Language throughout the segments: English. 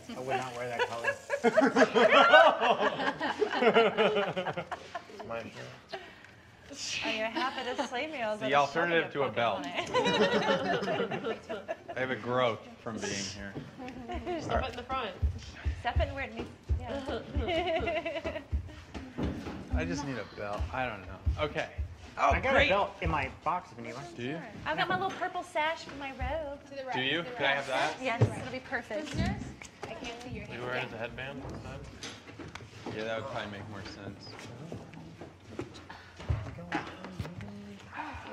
I would not wear that color. Oh, you're happy to see me. The alternative to a belt. I have a growth from being here. Step it in the front. Step it where it needs. Yeah. I just need a belt. I don't know. Okay. Oh, I got great. a belt in my box if you need one. Do you? I've got my little purple sash for my robe. To the right. Do you? Can I have that? Yes, it'll be perfect. I can't see your hand. You wear it as a headband? Yeah, that would probably make more sense.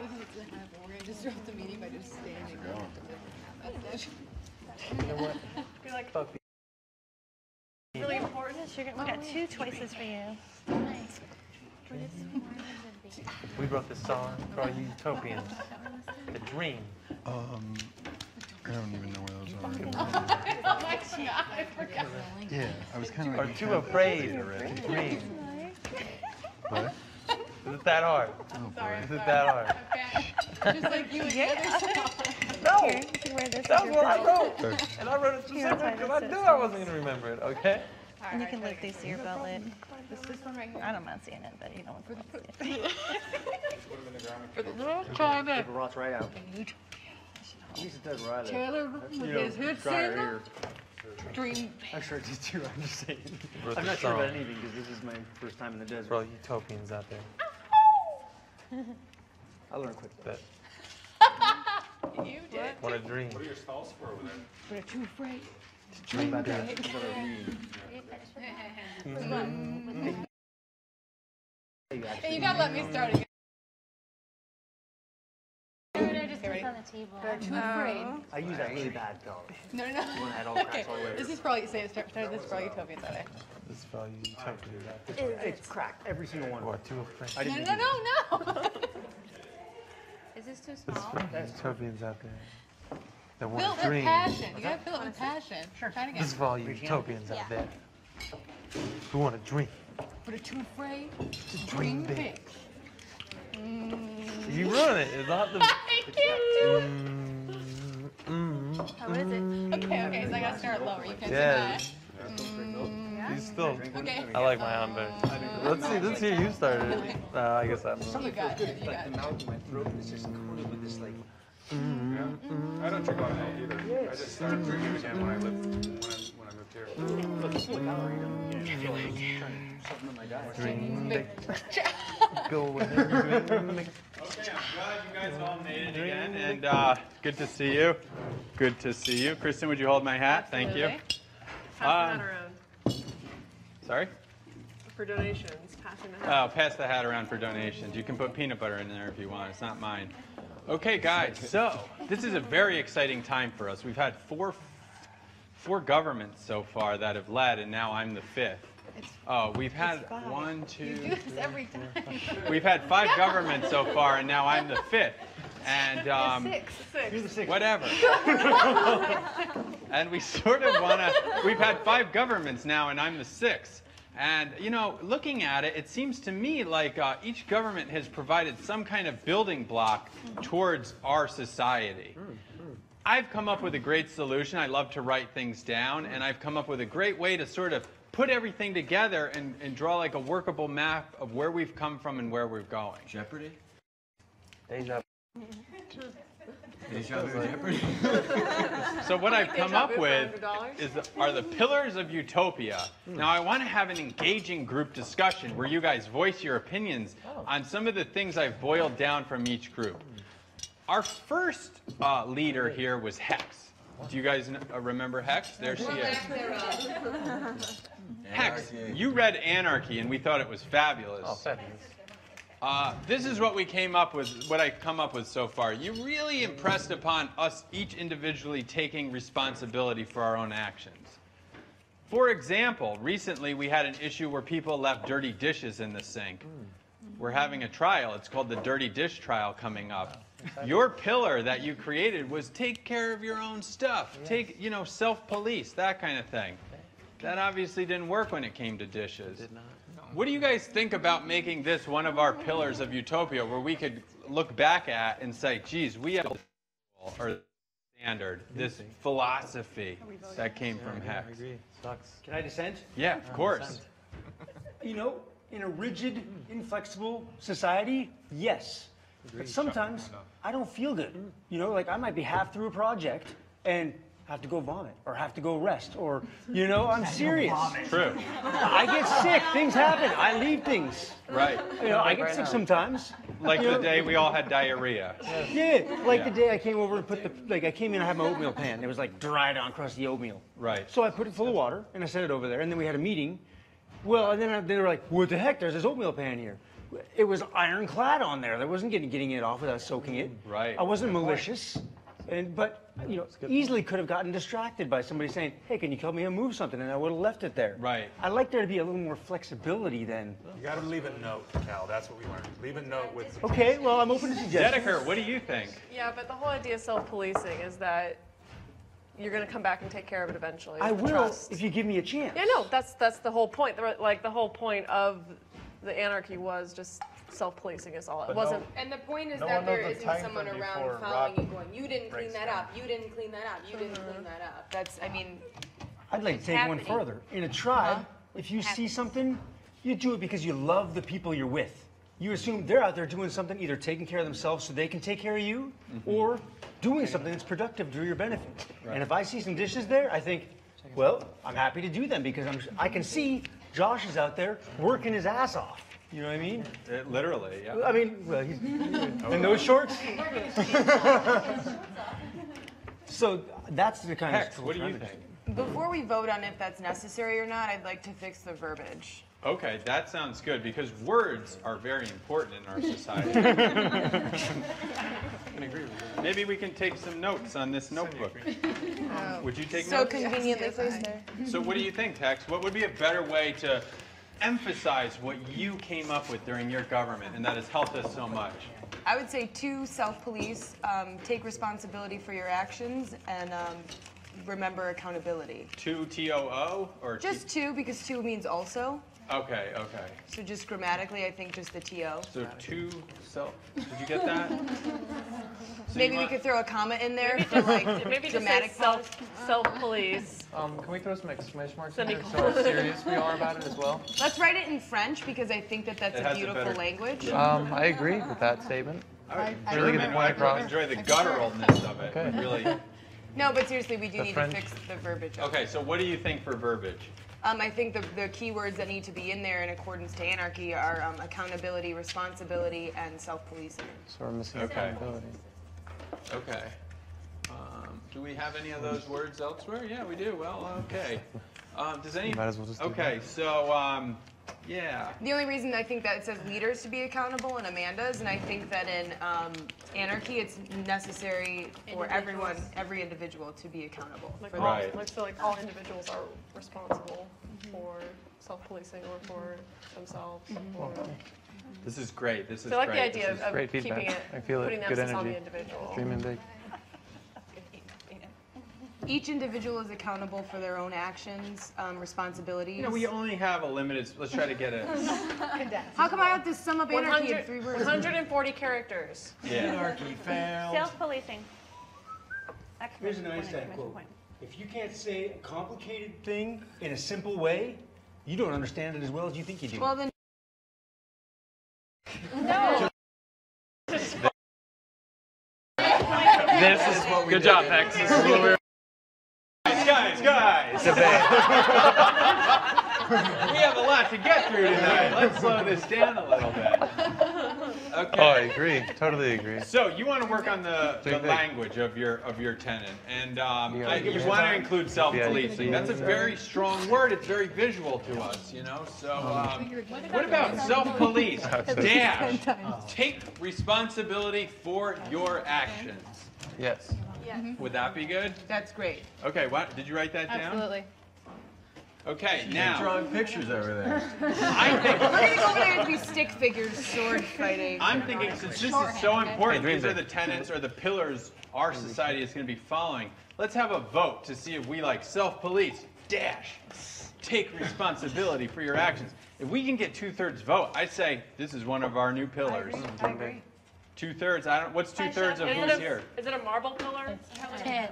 We're going to disrupt the meeting by just standing there. You know what? You're like, Fuck. really important. We got two choices for you. We wrote this song for all you utopians. The dream. I don't even know where those are. Oh my God, I forgot. Yeah, I was kind of Or like. too afraid to dream. What? Is it that hard? Oh, Sorry, boy. Is it that hard? Okay. Just like you and the other song. No! Here, you can wear this. That's as what your I belt. wrote! And I wrote it Here, specifically I'll because tie I this knew up. I wasn't going to remember it, okay? And you can loop these to your bellet. This one right here. I don't mind seeing it, but you don't want to see it. It rots right out. At least it does right out. Taylor with his hoods in here. Dream. I'm sure it did too. I'm just saying. Wrote I'm the not sure about song. anything because this is my first time in the desert. For all utopians out there. I learned quick. That You did. want to dream. What are your stalls for over there? We're too afraid. Dream about that. That's what I read. Hey, you gotta let me start again. Just put it on the table. We're too afraid. I use that really bad color. No, no, One no. that had all cracks all the way. This is probably, say it started this for all utopians out there. This is for all you utopians out there. It's cracked. Every single one. Or too afraid. I No, didn't no, do no, no. Is this too This is small? for you utopians out there. That Fill want it to with dream. passion. You gotta fill it with passion. Sure. Try it This again. is for all you utopians out there. Who want to dream. But are too afraid to dream big. You ruin it. It's not the. I can't do it. How is it? Okay, okay, so I gotta start lower. You can't Yeah. do You still. that. Okay. I like my own better. Let's see you started it. I guess I'm. You got it. You got it. mouth in my throat is just coated with this like. I don't drink a lot of milk either. I just started drinking again when I moved here. Look, this is the color, you know. Yeah, I feel like I'm trying to do something in my diet. Dream big. Go ahead. Dream big. Okay, I'm glad you guys all made it again, and good to see you. Good to see you. Kristen, would you hold my hat? Thank you. Pass that around Sorry? for donations. Passing the Oh, pass the hat around for donations. You can put peanut butter in there if you want. It's not mine. Okay, guys, so this is a very exciting time for us. We've had four governments so far that have led, and now I'm the fifth. Oh, we've had one, two, You do this every time. we've had 5 governments so far, and now I'm the 5th. And You're the sixth. whatever. And we sort of want to, we've had 5 governments now, and I'm the 6th. And, you know, looking at it, it seems to me like each government has provided some kind of building block towards our society. I've come up with a great solution. I love to write things down, and I've come up with a great way to sort of put everything together and draw like a workable map of where we've come from and where we're going. Jeopardy? Deja Deja vu Jeopardy? So what I've come up with are the pillars of Utopia. Now I want to have an engaging group discussion where you guys voice your opinions on some of the things I've boiled down from each group. Our first leader here was Hex. Do you guys remember Hex? There she is. Hex, you read Anarchy and we thought it was fabulous. Oh, fabulous. This is what we came up with, what I've come up with so far. You really impressed upon us each individually taking responsibility for our own actions. For example, recently we had an issue where people left dirty dishes in the sink. We're having a trial. It's called the Dirty Dish Trial coming up. Your pillar that you created was take care of your own stuff. Take, you know, self-police, that kind of thing. That obviously didn't work when it came to dishes. Did not. What do you guys think about making this one of our pillars of Utopia where we could look back at and say, geez, we have or standard, this philosophy that came from I Hex. agree. Sucks. Can I dissent? Yeah, of course. You know, in a rigid, inflexible society, yes. But sometimes I don't feel good. You know, like I might be half through a project and have to go vomit or have to go rest or, you know, I'm serious. True. I get sick. Things happen. I leave things. Right. You know, I get sick sometimes. Like You the know? day we all had diarrhea. Yeah, like Yeah. the day I came over and put I came in, I had my oatmeal pan. It was like dried on crusty oatmeal. Right. So I put it full of water and I set it over there, and then we had a meeting. Well, and then they were like, "What the heck? There's this oatmeal pan here." It was ironclad on there. There wasn't getting it off without soaking it. Right. I wasn't malicious, but you know, easily could have gotten distracted by somebody saying, "Hey, can you help me move something?" And I would have left it there. Right. I like there to be a little more flexibility then. You got to leave a note, Cal. That's what we learned. Leave a note with. Okay, well, I'm open to suggestions. Dedeker, what do you think? Yeah, but the whole idea of self-policing is that you're going to come back and take care of it eventually. I with will trust. if you give me a chance. Yeah, no, that's the whole point. Like the whole point of the anarchy was just self-policing is all. It wasn't. And the point is No that one there knows the isn't time someone frame around before following you Rob going, you didn't clean breaks that down. up, you didn't clean that up, you didn't clean that up. That's, I mean, I'd like to take one happening. further. In a tribe, if you see something, you do it because you love the people you're with. You assume they're out there doing something, either taking care of themselves so they can take care of you, or doing something that's productive to your benefit. And if I see some dishes there, I think, well, I'm happy to do them because I can see Josh is out there working his ass off. You know what I mean? Literally, yeah. I mean, well, he's in those shorts. So that's the kind Hex, of. what do you think? before we vote on if that's necessary or not, I'd like to fix the verbiage. Okay, that sounds good because words are very important in our society. Maybe we can take some notes on this notebook. Would you take So notes? conveniently placed there. So what do you think, Tex? What would be a better way to emphasize what you came up with during your government and that has helped us so much? I would say 2, self-police, take responsibility for your actions, and remember accountability. 2 TOO or Just 2, because 2 means also. Okay, okay. So just grammatically, I think just the TO. So 2 self. Did you get that? So Maybe you we want- could throw a comma in there for like Maybe just say dramatic self-police. Can we throw some exclamation marks in there to Semicolon. show how serious we are about it as well? Let's write it in French because I think that that's It a has a beautiful better- language. I agree with that statement. I Really get the point across. enjoy the gutturalness of it. Okay. Really. No, but seriously, we do The need French. to fix the verbiage. Okay, so what do you think for verbiage? I think the key words that need to be in there in accordance to anarchy are accountability, responsibility, and self-policing. So we're missing Okay. accountability. Okay. Do we have any of those words elsewhere? Yeah, we do. Well, okay. Does any? Might as well just do Okay, so yeah. The only reason I think that it says leaders to be accountable in Amanda's, and I think that in anarchy it's necessary for everyone, every individual to be accountable. Like, for all, Right. like, so like all individuals are responsible for self-policing or for themselves. Or, This is great. This is so I like great. the idea This is- of great keeping feedback. it, I feel it. putting the Good emphasis on the energy. individual. Dreaming big. Each individual is accountable for their own actions, responsibilities. You know, we only have a limited. Let's try to get it. How come I have to sum up anarchy in 100, 3 words? 140 characters. Yeah. Anarchy found. Self-policing. Here's an Einstein quote. If you can't say a complicated thing in a simple way, you don't understand it as well as you think you do. Well, then This is what we. Good job, Hex. This is what we're. Guys. Debate. We have a lot to get through tonight. Let's slow this down a little bit. Okay. Oh, I agree. Totally agree. So you want to work on the Big. language of your tenant, and Yeah. you want to include self-policing. That's a very strong word. It's very visual to us, you know. So what about self-police? Dash. Take responsibility for your actions. Yes. Would that be good? that's great. Okay. What did you write that down? Absolutely. Okay. Now Drawing pictures over there. I think. We're gonna go over there and be stick figures, sword fighting. I'm thinking since this is so important, Hey, these are dream the tenets or the pillars our society is going to be following. Let's have a vote to see if we like self-police, dash, take responsibility for your actions. If we can get 2/3 vote, I'd say this is one of our new pillars. I agree. 2/3. I don't. What's 2/3 of Is who's it here? Is it a marble pillar? 10.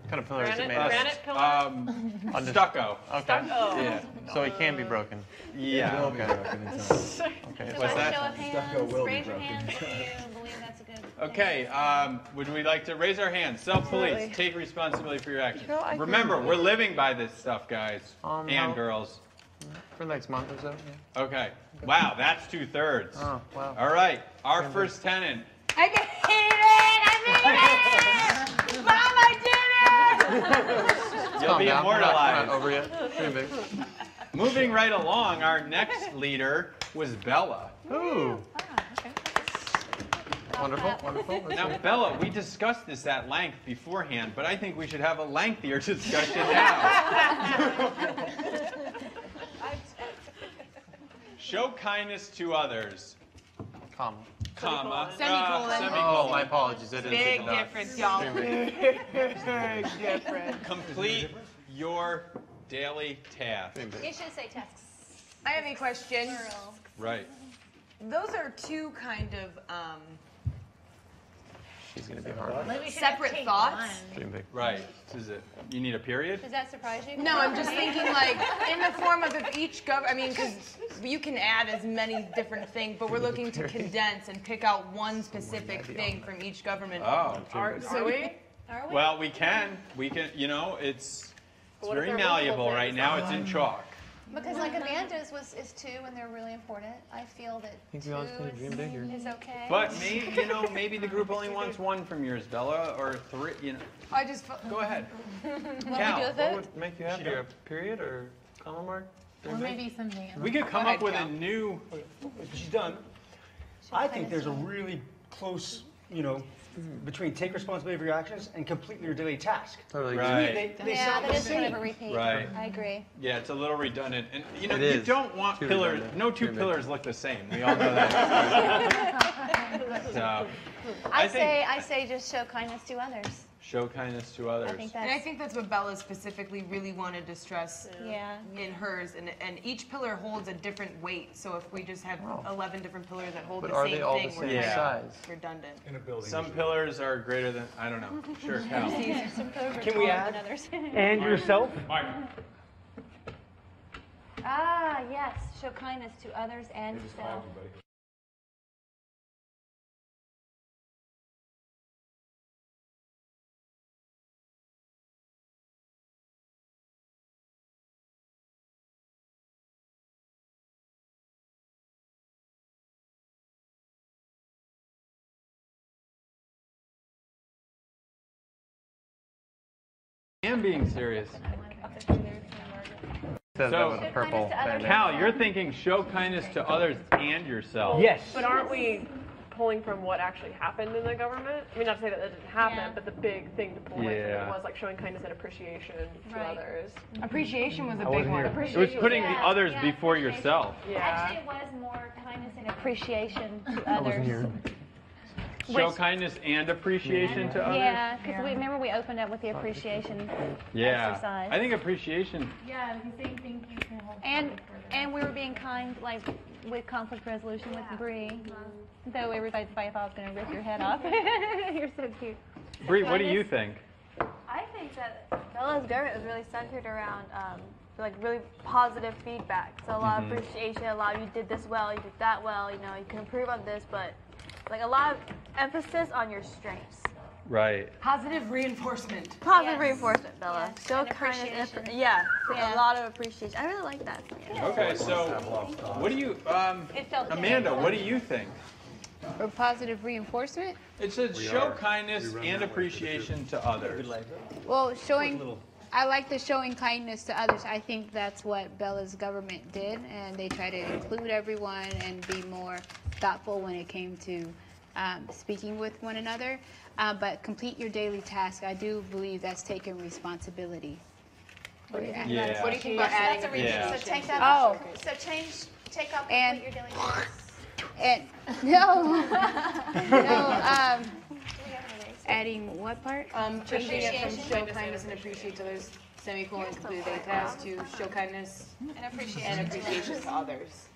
What kind of pillar is it Granite, made of? granite pillar? Stucco. Okay. Oh. Yeah. So it can be broken. Yeah. Okay. Okay. What's that? Show of hands. Raise your hands if you believe that's a good thing. Okay, would we like to raise our hands? Self-police, take responsibility for your actions. You know, I can- Remember, we're living by this stuff, guys and how- girls. For the next month or so. Yeah. Okay. Wow, that's 2/3. Oh, wow. All right, our first tenant. I made it! Mom, I did it! You'll be Calm down. We're not immortalized. over yet. Dream big. Moving right along, our next leader was Bella. Ooh. Wonderful, wonderful. Now, Bella, we discussed this at length beforehand, but I think we should have a lengthier discussion now. Show kindness to others, Comma. comma, Semicolon. Oh, my apologies. I didn't see Big the dot. difference, y'all. Dream big. Big difference. complete your daily task. You should say tasks. I have a question. Plural. Right. Those are two kind of She's gonna be hard. Maybe we should separate take thoughts. one. Dream big. Right. Is it? You need a period? Does that surprise you? No, I'm just thinking like in the form of if each I mean, because you can add as many different things, but we're looking to condense and pick out one specific thing from each government. Oh. Are we? Are we? Well, we can. We can. You know, it's What if very they're malleable multiple right things? now. It's in chalk. Because like Amanda's is 2 and they're really important. I feel that Think we all just need to dream bigger. 2 is okay. But maybe, maybe the group only wants 1 from yours, Bella, or 3. I just Go ahead. What we do Cal, with What it? would make you happier? A period or comma mark? Or maybe something else. we could come Go up ahead, with a Cal. new. If she's done, I think there's a really close, between take responsibility for your actions and complete your daily task. Totally. Right. They Yeah, sound that the is kind same. of a repeat. Right. I agree. Yeah, it's a little redundant, and It you is. don't want Too pillars. redundant. No 2 Too big. pillars look the same. We all know that. So, I think say just show kindness to others. show kindness to others. I think And I that's think that's what Bella specifically really wanted to stress yeah. in hers, and each pillar holds a different weight. So if we just have 11 different pillars that hold But the are same they all thing, the we're same Yeah. kind size? of redundant. In a building. Some pillars are greater than I don't know. Sure, Cal. Can we add and yourself? Ah, yes. Show kindness to others and yourself. I am being serious. Says that So- with a purple band-aid. Cal, you're thinking show kindness to others and yourself. Yes. But aren't we pulling from what actually happened in the government? I mean, not to say that that didn't happen, Yeah. but the big thing to pull away from Yeah. it was like showing kindness and appreciation to Right. others. Appreciation was a big wasn't one. here. It was putting the Yeah, others yeah, before appreciation. yourself. Yeah. Actually, it was more kindness and appreciation to I wasn't others. here. Show kindness and appreciation to others. Yeah, because we remember we opened up with the appreciation Yeah. exercise. I think appreciation. Yeah, if you say thank you can hold And we were being kind, like with conflict resolution with Bree. Though everybody thought I was going to rip your head off. You're so cute. Bree, what do you think? I think that Bella's government was really centered around like really positive feedback. So a lot of appreciation, a lot of you did this well, you did that well, you can improve on this, but like a lot of emphasis on your strengths. Right. Positive reinforcement. Positive Yes. reinforcement, Bella. Yes. Show And kindness. appreciation. Yeah, Yeah. a lot of appreciation. I really like that. Yeah. Okay, so what do you, It felt Amanda, what do you think? For positive reinforcement? It says show kindness and appreciation to others. Well, I like the showing kindness to others. I think that's what Bella's government did, and they try to include everyone and be more thoughtful when it came to speaking with one another. But complete your daily task. I do believe that's taking responsibility. Yeah. What do you think about That's a adding? repeat. Yeah. So take that. Oh. So take out And- complete your daily tasks. And no, no. Adding what part? Changing it from Appreciation. show kindness and appreciate to others, semicolon, complete daily task, to show kindness And appreciation. and appreciation to others.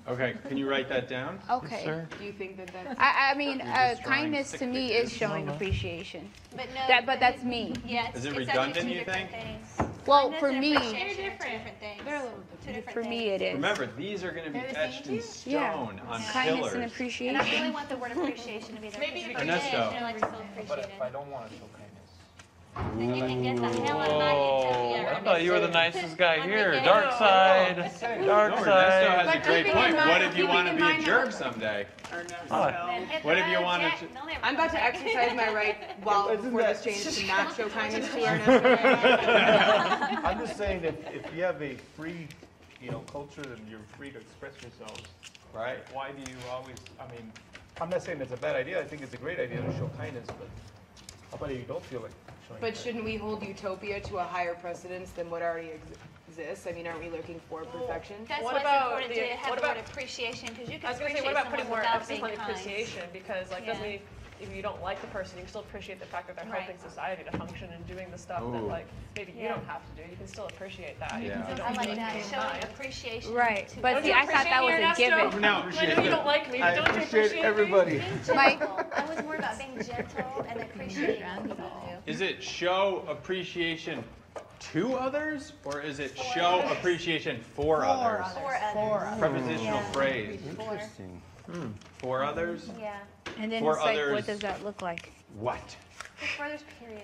Okay, can you write that down? Okay. Do you think that that's... I mean, kindness to me is showing appreciation. But no. But that's me. Yeah, Is it it's redundant, actually two you different think? things. Well, Kindness for and me, appreciation are two different things. They're a little different. Two different for me it is. Remember, these are going to be etched in stone Yeah. on Kindness pillars. and And appreciation. I really want the word appreciation to be there. Maybe because Ernesto. appreciation, I like to feel But appreciated. if I don't want to show kindness, Then you can get the hell out of my Utopia. I thought you were the nicest guy I'm here. thinking- Dark side. Dark No, Ernesto side. has a great keeping in point. mind- What if you want to keeping be in a mind jerk that- someday? Hit What the if you road, wanted Jack. to- They'll never I'm about come to back. exercise my right while Isn't before that- this change to not show kindness to Ernesto. I'm just saying if you have a free, culture and you're free to express yourselves, Right. why do you always, I'm not saying it's a bad idea, I think it's a great idea to show kindness, but how about if you don't feel like showing But kindness? shouldn't we hold Utopia to a higher precedence than what already exists? I mean, aren't we looking for perfection? That's What why it's about important the- to have what the word about- appreciation, because you I can was gonna say, appreciate what about putting someone more without emphasis being on kind. appreciation? Because like doesn't Yeah. mean if you don't like the person, you can still appreciate the fact that they're Right. helping society to function and doing the stuff that Ooh. like maybe you Yeah. don't have to do. You can still appreciate that. Yeah. Even if you I don't like feel that, you're showing kind. appreciation. Right. to But others. see, I thought that was a Ernesto? given. No, I know you don't like me, but I don't you appreciate appreciate everybody. Being Mike? gentle. I was more about being gentle and appreciating people. Is it show appreciation to others, or is it show appreciation for others? For others. Prepositional Yeah. phrase. Interesting. For others? Yeah. And then For it's like, others. what does that look like? What? Just for others, period.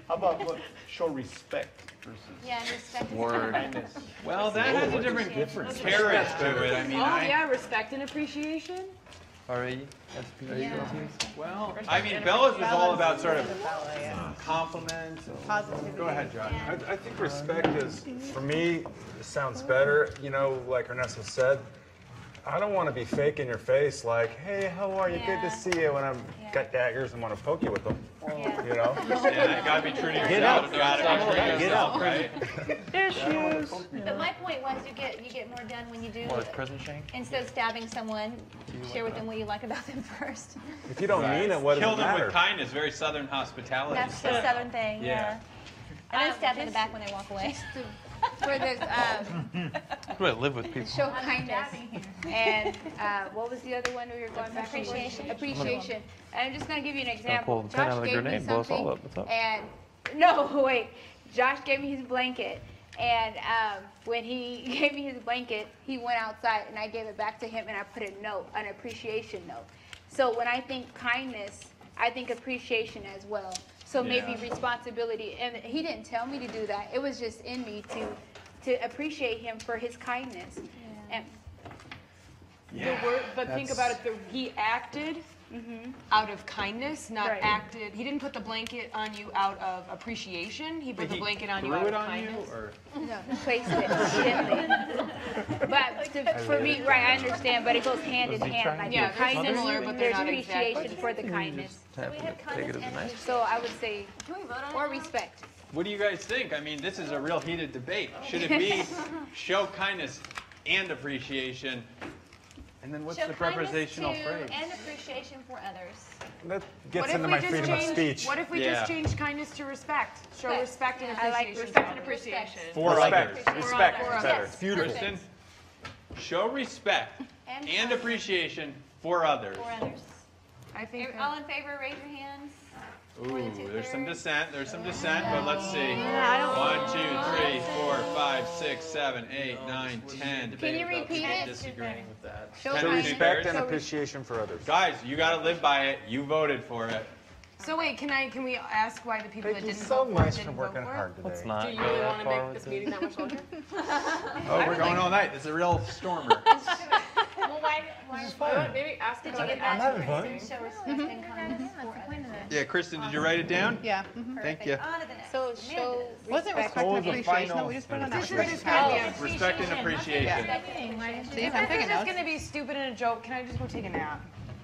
How about what, show respect versus Yeah, and respect is Word. kindness? Well, that has a different carrot to it. I mean, Oh, yeah, respect and appreciation. Well, I mean, Bella's was all about sort of compliments. Go ahead, Josh. I think respect is, for me, it sounds better. Like Ernesto said, I don't want to be fake in your face, like, hey, how are you? Good to see you. When I've got daggers and want to poke you with them. Yeah. Yeah, you gotta be true to yourself. You gotta be true to yourself, right? But my point was, you get more done when you do. More prison shank? Instead of stabbing someone, share with them what you like about them first. If you don't mean it, what does Kill it them matter? with kindness, very Southern hospitality. That's the Southern thing. Yeah. Yeah. And then stab them in the back when they walk away. For this, I live with people. show kindness. And what was the other one we were going back and forth? Appreciation. Appreciation. And I'm just going to give you an pull example. the pin out of the Josh gave me grenade, blow us all something, up. What's up? and no, wait. Josh gave me his blanket, and when he gave me his blanket, he went outside, and I gave it back to him, and I put a note, an appreciation note. So when I think kindness, I think appreciation as well. So maybe Yeah. responsibility, and he didn't tell me to do that. It was just in me to appreciate him for his kindness. And But think about it, he acted out of kindness, not Right. acted. He didn't put the blanket on you out of appreciation. He put the blanket on you Threw out it of on kindness. you, or? no, placed it gently. But for me, right, I understand, but it goes hand in hand. Like Yeah, the they're kindness, similar, but they're there's not appreciation exactly. for the kindness. So we have kindness and appreciation. So I would say, Can we vote on or it now? respect. What do you guys think? I mean, this is a real heated debate. Should it be show kindness and appreciation? And then what's Show the kindness prepositional to phrase? And appreciation for others. That What gets if into we my just freedom of change- speech. What if we Yeah. just change kindness to respect? Show Right. respect and I like appreciation. Respect and appreciation. For Respect. others. Respect. For is others. better. Yes. Beautiful. Kristen, show respect And and for- appreciation for others. For others. I think All in favor, raise your hands. Ooh, there's some dissent. There's some dissent, but let's see. I don't- 1, 2, 3, 4, 5, 6, 7, 8, 9, 10. Can you repeat it? Disagreeing with that. Show 10 kindness. Respect and Show appreciation for others. Guys, you gotta live by it. You voted for it. So wait, can we ask why the people that Thank you didn't so vote for it much for didn't vote working for it? hard today. Let's not Do you go really that want to far make with this it. meeting that much longer? Oh, we're going all night. This is a real stormer. Well, why Maybe ask did about you it get after. that? having fun. Show respect and kindness for others. Yeah, Kristen, did you write it down? Yeah. Thank you. On to the next. So show Wasn't respect. respect and was the appreciation final- that we just put on that? This is just gonna be Respect and appreciation. See, I'm This taking is just notes. gonna be stupid and a joke. Can I just go take a nap?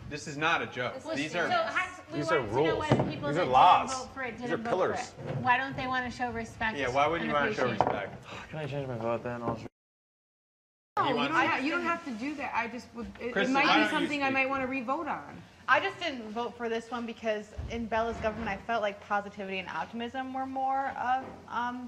This is not a joke. These are. These are rules. These are laws. These are pillars. Why don't they want to show respect? Yeah, why wouldn't you want to show respect? Can I change my vote then? I'll No, You want- you don't have to do that. I just would. It Kristen, why might don't be you something I speak? might want to re-vote on. I just didn't vote for this one because in Bella's government, I felt like positivity and optimism were more of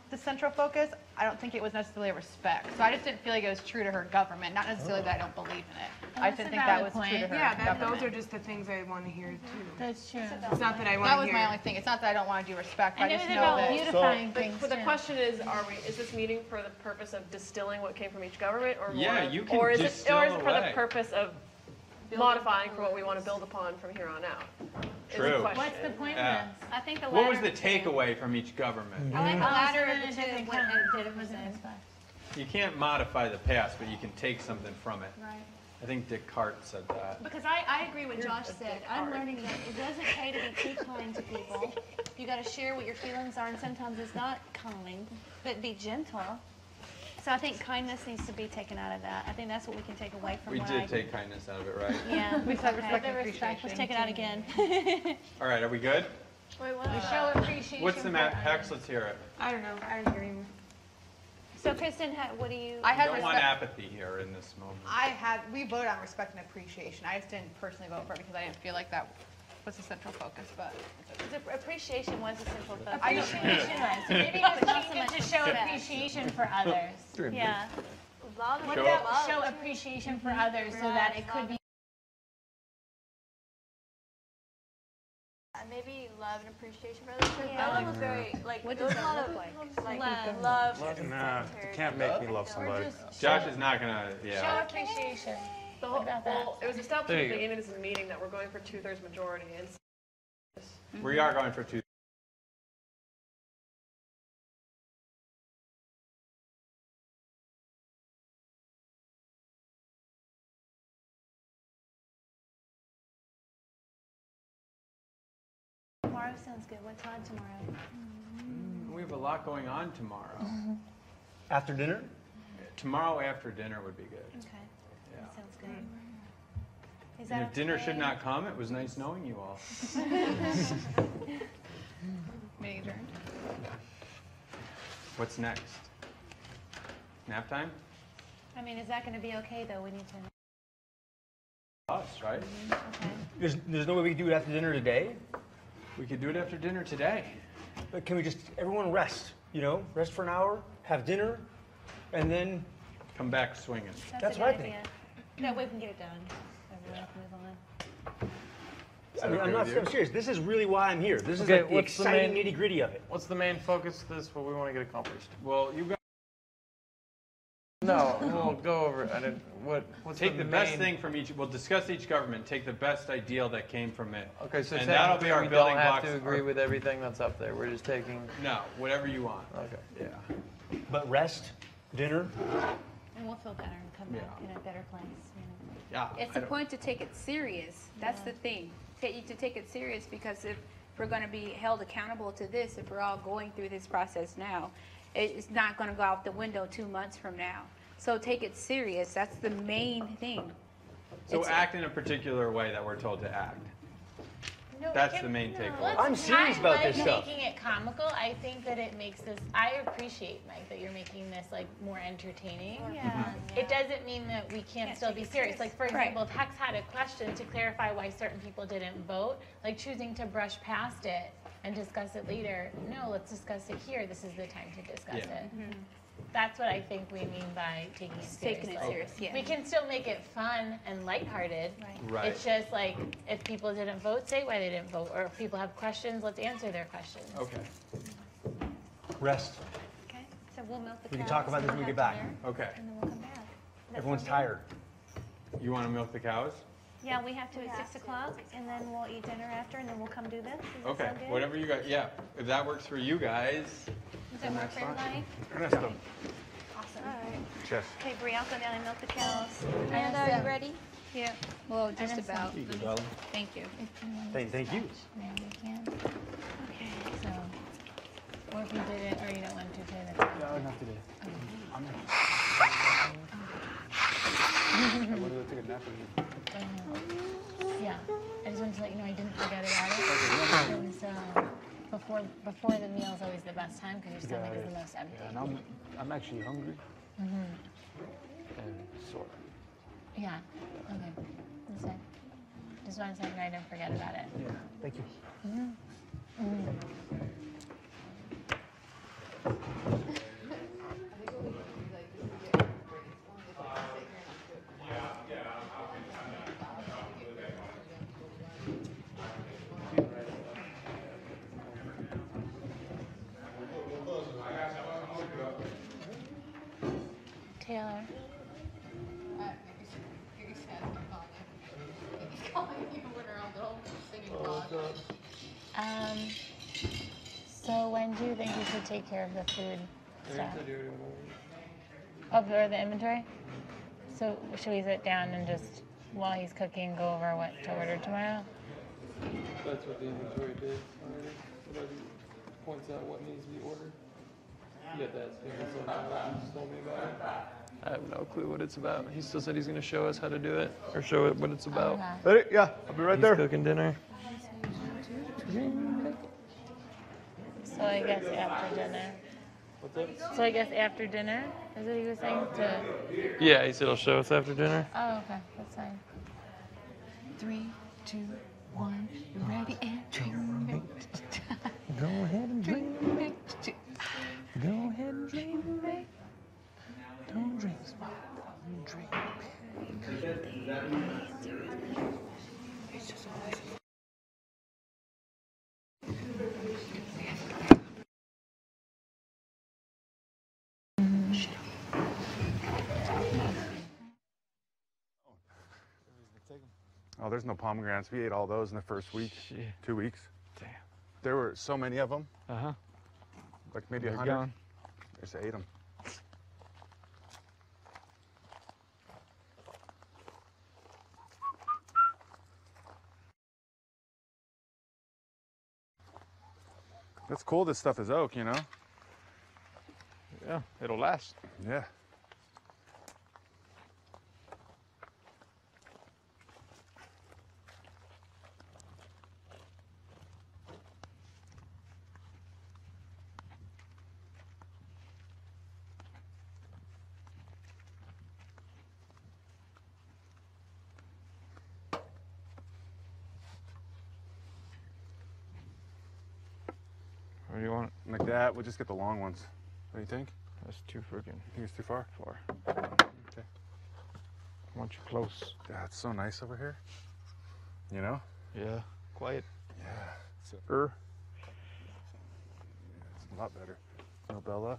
the central focus. I don't think it was necessarily respect. So I just didn't feel like it was true to her government. Not necessarily that I don't believe in it. I just didn't think that was true to her government. Those are just the things I want to hear too. That's true. It's not that I want That to was hear. my only thing. It's not that I don't want to do respect. And I it just was know about that. beautifying things. But the too. question is this meeting for the purpose of distilling what came from each government, or more? Yeah, you can or is distill it for the away. purpose of modifying for what we want to build upon from here on out? Is the True. question. What's the point Yeah. of this? I think the What was latter the takeaway from each government? I like the latter of the so then two. it What didn't- it did was You can't modify the past, but you can take something from it. Right. I think Descartes said that. Because I agree with Josh said. I'm learning that it doesn't pay to be too kind to people. You got to share what your feelings are, and sometimes it's not kind, but be gentle. So I think kindness needs to be taken out of that. I think that's what we can take away from We what did take kindness out of it, right? Yeah. We said okay. respect and appreciation. Let's take it out again. All right, are we good? Wait, what? Show appreciation. What's the for map? others. Hex, let's hear it. I don't know. I didn't hear you. So Kristen, what do you? I We had don't want respect. apathy here in this moment. We voted on respect and appreciation. I just didn't personally vote for it because I didn't feel like that was the central focus, but. Appreciation was a simple focus. Appreciation was. So maybe Not we so need much to show respect. appreciation for others. Yeah. What Show- about show appreciation for others so that it could be maybe love and appreciation for others. Because Yeah. Bella was very like What there does was a that lot look of like? love. Nah, you can't make me love somebody. Josh is not gonna, show yeah. appreciation. The What about that? it was established There at you the go. beginning of this meeting that we're going for 2/3 majority, and We are going for two. Tomorrow sounds good. What time tomorrow? We have a lot going on tomorrow. After dinner? Tomorrow after dinner would be good. Okay. Yeah. That sounds good. Is And that if dinner okay? should not come, it was nice knowing you all. Meeting adjourned. What's next? Nap time? I mean, is that going to be okay though? We need to. Us, right? Okay. There's no way we can do it after dinner today? We could do it after dinner today. But can we just, everyone rest, you know? Rest for an hour, have dinner, and then, Come back swinging. That's a what I good think. idea. That way we can get it done. Everyone can move on. I mean, okay I'm with you? serious. This is really why I'm here. This is Okay, like the what's the exciting main- nitty gritty of it. What's the main focus of this? What we want to get accomplished? Well, you guys No, we'll go over it. I didn't. What's take the best main- thing from each. We'll discuss each government. Take the best ideal that came from it. Okay, so and that'll be our we building don't have blocks. to agree with everything that's up there. We're just taking. No, whatever you want. Okay. Yeah. But rest, dinner, And we'll feel better and come back Yeah. in a better place. You know? Yeah. It's I the don't- point to take it serious. That's the thing. To take it serious, because if we're going to be held accountable to this, if we're all going through this process now, it's not going to go out the window 2 months from now. So take it serious. That's the main thing. So It's- act in a particular way that we're told to act. No, That's the main takeaway. I'm serious about this I stuff. like making it comical. I think that it makes this. I appreciate, Mike, that you're making this like more entertaining. Yeah. It doesn't mean that we can't still take be it serious. serious. Like, for Right. example, if Hex had a question to clarify why certain people didn't vote, like choosing to brush past it and discuss it later. No, let's discuss it here. This is the time to discuss Yeah. it. That's what I think we mean by taking it seriously. Taking it serious, yeah. We can still make it fun and lighthearted. Right. It's just like, if people didn't vote, say why they didn't vote. Or if people have questions, let's answer their questions. Okay. rest. Okay. So we'll milk the We can cows talk about and this when we we'll get have back. dinner, Okay. And then we'll come back. Does that Everyone's sound good? tired. You want to milk the cows? Yeah, we have to at 6 o'clock, and then we'll eat dinner after, and then we'll come do this. Does that Okay. sound good? Whatever you got. Yeah. If that works for you guys. Does that work for everybody? Ernesto. Awesome. Chef. Okay, Bree, I'll go down and milk the cows. And are you ready? Yeah. Well, just And about. some- Thank you. Thank you. Yeah, we can. Okay. So, or if you did it, or you don't want to say that. No, not today. I want to go take a nap with you. Yeah, I just wanted to let you know I didn't forget about it. And so, before the meal is always the best time because your stomach is the most empty. And I'm actually hungry. and Sora. Yeah. Okay. That's fine. Just want to say I didn't forget about it. Yeah. Thank you. Taylor. So when do you think we should take care of the food stuff? Or the inventory? So should we sit down and just, while he's cooking, go over what to order tomorrow? That's what the inventory did already. It already points out what needs to be ordered. You have to ask him something what he just told me about it. I have no clue what it's about. He still said he's going to show us how to do it, or show it what it's about. Ready? Yeah, I'll be right there. He's cooking dinner. So I guess after dinner. What's up? So I guess after dinner, is what he was saying to... Yeah, he said he'll show us after dinner. Oh, okay, that's fine. 3, 2, 1, ready and dream. Go ahead and dream. Go ahead and dream. Don't dream small, don't dream Oh, there's no pomegranates. We ate all those in the first week, Shit. 2 weeks. Damn. There were so many of them. Uh-huh. Like maybe They're 100. gone. I just ate them. That's cool. This stuff is oak, you know? Yeah, it'll last. Yeah. What do you want? Like that. We'll just get the long ones. What do you think? That's too freaking You think it's too far? far. Okay. I want you close. Yeah, it's so nice over here. You know? Yeah. Quiet. Yeah. It's Er. a lot better. No Bella.